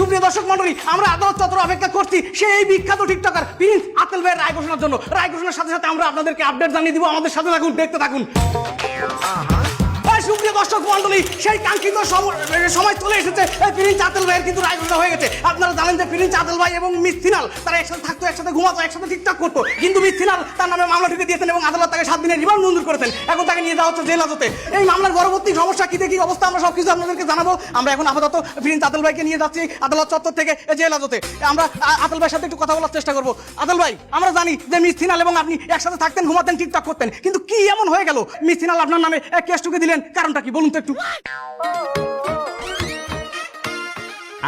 সুপ্রিয় দর্শক মন্ডলী, আমরা আদালত চত্বর অপেক্ষা করছি সেই বিখ্যাত টিকটকার প্রিন্স আতেল ভাইয়ের রায় ঘোষণার জন্য। রায় ঘোষণার সাথে সাথে আমরা আপনাদেরকে আপডেট জানিয়ে দিব। আমাদের সাথে থাকুন, দেখতে থাকুন। সুপ্রিয় দর্শক মন্ডলী, সেই কাঙ্ক্ষিত সময় চলে এসেছে। প্রিন্স আতেল ভাইয়ের কিন্তু রায় ঘোষণা হয়ে গেছে। আপনারা জানেন যে প্রিন্স আতেল ভাই এবং মিস সিনাল তারা একসাথে থাকতো, একসাথে ঘুমাতো, একসাথে টিকটক করতো। কিন্তু মিস সিনাল তার নামে মামলা ঢুকে দিয়েছেন এবং আদালত তাকে 7 দিনের রিমান্ড মঞ্জুর করেছেন। এখন তাকে নিয়ে যাওয়া হচ্ছে জেল হাজতে। এই মামলার পরবর্তী সমস্যা কি দেখি অবস্থা আমরা সবকিছু আপনাদেরকে জানাবো। আমরা এখন আপাতত প্রিন্স আতেল ভাইকে নিয়ে যাচ্ছি আদালত চত্বর থেকে জেল হাজতে। আমরা আতেল ভাইয়ের সাথে একটু কথা বলার চেষ্টা করবো। আতেল ভাই, আমরা জানি যে মিস সিনাল এবং আপনি একসাথে থাকতেন, ঘুমাতেন, টিকটক করতেন, কিন্তু কি এমন হয়ে গেল মিস সিনাল আপনার নামে কেস ঢুকে দিলেন? কারণটা কি বলুন তো একটু।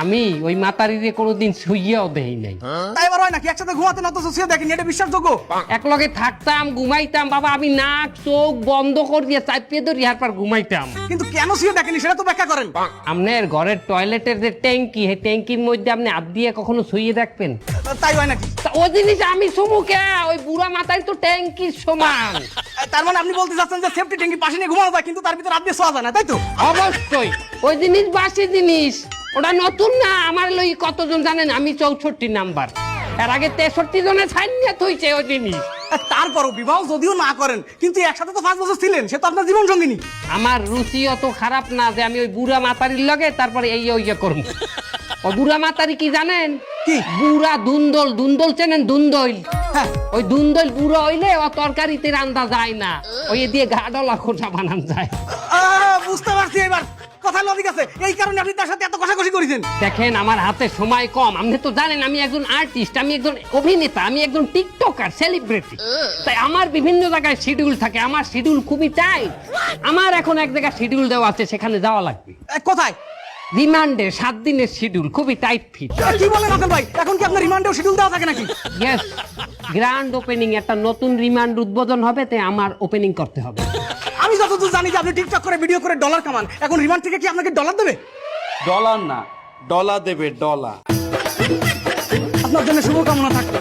আমি ওই মাতারিরে কোনোদিন শুইয়াও দেই নাই। তাই এবার হয় নাকি একসাথে ঘুমাতেন অথচ শুয়ে দেখেন, এটা বিশ্বাসযোগ্য? এক লগে থাকতাম, ঘুমাইতাম, বাবা আমি নাক চোখ বন্ধ করে দিয়ে চাপিয়ে ধরি আর পর ঘুমাইতাম। কিন্তু কেন শুয়ে দেখেনি সেটা তো ব্যাখ্যা করেন। আপনার ঘরের টয়লেটের যে ট্যাঙ্কি, সেই ট্যাঙ্কির মধ্যে আপনি হাত দিয়ে কখনো শুয়ে দেখবেন? তাই হয় নাকি? ওই জিনিস আমি সমুখে, ওই বুড়া মাথায় তো ট্যাঙ্কির সমান। তার মানে আপনি বলতে চাচ্ছেন যে সেফটি ট্যাঙ্কি পাশে নিয়ে ঘুমানো যায়, কিন্তু তার ভিতরে হাত দিয়ে শোয়া যায় না, তাই তো? অবশ্যই ওই জিনিস বাসি জিনিস, ওটা নতুন না। আমার লই কতজন জানেন? আমি 64 নাম্বার, এর আগে 63 জনে ছাইনিয়া থইছে ওই জিনিস। তারপরও বিবাহ যদিও না করেন, কিন্তু একসাথে তো 5 বছর ছিলেন, সে তো আপনার জীবন সঙ্গিনী। আমার রুচি অত খারাপ না যে আমি ওই বুড়া মাতারির লগে তারপরে এই ইয়ে করবো। ও বুড়া মাতারি কি জানেন? কি? বুড়া দুন্দল। দুন্দল চেনেন? দুন্দল। হ্যাঁ। ওই দুন্দল বুড়ো হইলে ও তরকারিতে রান্না যায় না, ওই দিয়ে ঘাডলা খোঁচা বানান যায়। বুঝতে পারছি এবার, কথা লজিক আছে। এই কারণে আপনি তার সাথে এত কষাকষি করেছেন। দেখেন আমার হাতে সময় কম, আপনি তো জানেন আমি একজন আর্টিস্ট, আমি একজন অভিনেতা, আমি একজন টিকটকার, সেলিব্রিটি। তাই আমার বিভিন্ন জায়গায় শিডিউল থাকে, আমার শিডিউল খুবই টাইট। আমার এখন এক জায়গায় শিডিউল দেওয়া আছে, সেখানে যাওয়া লাগবে। কোথায়? রিমান্ডে 7 দিনের শিডিউল, খুবই টাইট ফিট। কি বলেন আতেল ভাই, এখন কি আপনার রিমান্ডেও শিডিউল দেওয়া থাকে নাকি? ইয়েস, গ্র্যান্ড ওপেনিং, একটা নতুন রিমান্ড উদ্বোধন হবে, তাই আমার ওপেনিং করতে হবে। আমি যতদূর জানি যে আপনি টিকটক করে ভিডিও করে ডলার কামান, এখন রিমান্ড থেকে কি আপনাকে ডলার দেবে? ডলার না, ডলা দেবে, ডলা। আপনার জন্য শুভকামনা থাকবে।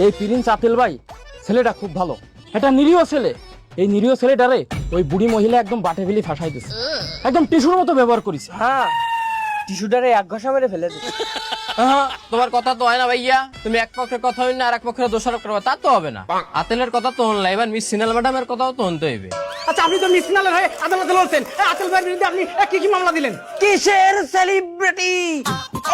এই প্রিন্স আতেল ভাই ছেলেটা খুব ভালো, এটা নিরীহ ছেলে। এই নিরীহ ছেলেটারে ওই বুড়ি মহিলা একদম বাটে ফেলি ফাঁসাই দিচ্ছে, একদম টিস্যুর মতো ব্যবহার করিস। হ্যাঁ, টিস্যুটারে এক ঘষা মেরে ফেলে দিচ্ছে। তোমার কথা তো হয় না ভাইয়া, তুমি এক পক্ষের কথা হই না আর এক পক্ষের দোষারোপ করবা, তা তো হবে না। আতেলের কথা তো হল না, এবার মিস সিনাল ম্যাডামের কথাও তো হতে হইবে। আচ্ছা, আপনি তো মিস সিনালের হয়ে আদালতে লড়ছেন, আতেল ভাইয়ের বিরুদ্ধে আপনি কি কি মামলা দিলেন? কিসের সেলিব্রিটি?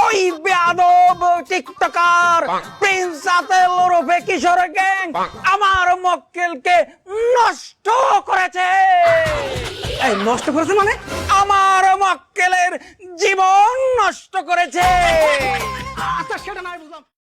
ওই বেয়াদব টিকটকার প্রিন্স আতেল ওরফে কিশোর গ্যাং আমার মক্কেলকে নষ্ট করেছে। এই নষ্ট করেছে মানে? আমার মক্কেলের জীবন নষ্ট করেছে। আচ্ছা, সেটা নয় বুঝলাম।